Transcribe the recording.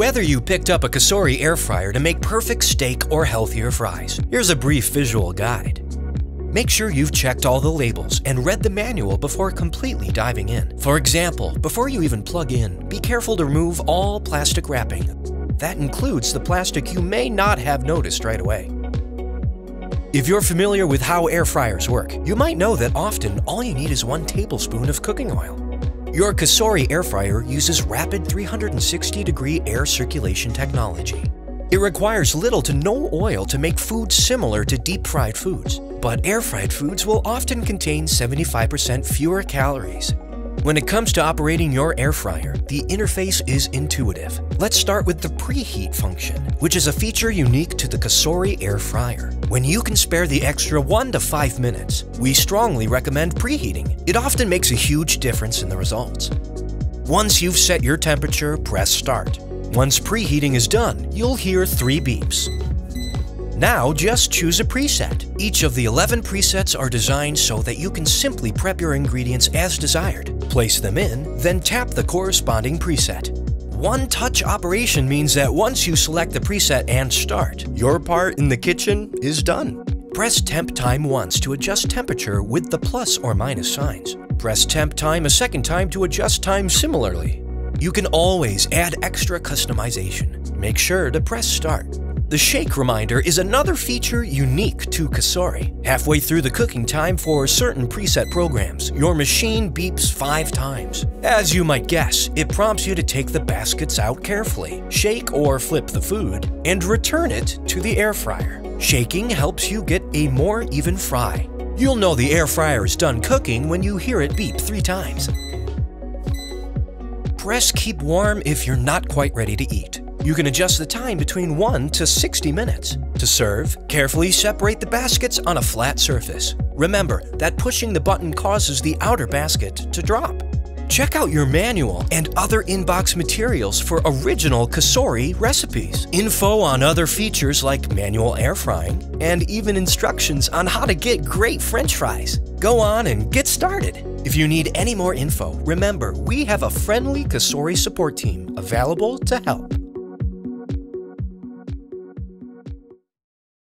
Whether you picked up a Cosori air fryer to make perfect steak or healthier fries, here's a brief visual guide. Make sure you've checked all the labels and read the manual before completely diving in. For example, before you even plug in, be careful to remove all plastic wrapping. That includes the plastic you may not have noticed right away. If you're familiar with how air fryers work, you might know that often all you need is 1 tablespoon of cooking oil. Your Cosori air fryer uses rapid 360-degree air circulation technology. It requires little to no oil to make food similar to deep-fried foods, but air-fried foods will often contain 75% fewer calories. When it comes to operating your air fryer, the interface is intuitive. Let's start with the preheat function, which is a feature unique to the Cosori air fryer. When you can spare the extra 1 to 5 minutes, we strongly recommend preheating. It often makes a huge difference in the results. Once you've set your temperature, press start. Once preheating is done, you'll hear 3 beeps. Now just choose a preset. Each of the 11 presets are designed so that you can simply prep your ingredients as desired. Place them in, then tap the corresponding preset. One-touch operation means that once you select the preset and start, your part in the kitchen is done. Press temp time once to adjust temperature with the plus or minus signs. Press temp time a second time to adjust time similarly. You can always add extra customization. Make sure to press start. The shake reminder is another feature unique to Cosori. Halfway through the cooking time for certain preset programs, your machine beeps 5 times. As you might guess, it prompts you to take the baskets out carefully, shake or flip the food, and return it to the air fryer. Shaking helps you get a more even fry. You'll know the air fryer is done cooking when you hear it beep 3 times. Press keep warm if you're not quite ready to eat. You can adjust the time between 1 to 60 minutes. To serve, carefully separate the baskets on a flat surface. Remember that pushing the button causes the outer basket to drop. Check out your manual and other inbox materials for original Cosori recipes, info on other features like manual air frying, and even instructions on how to get great French fries. Go on and get started. If you need any more info, remember we have a friendly Cosori support team available to help.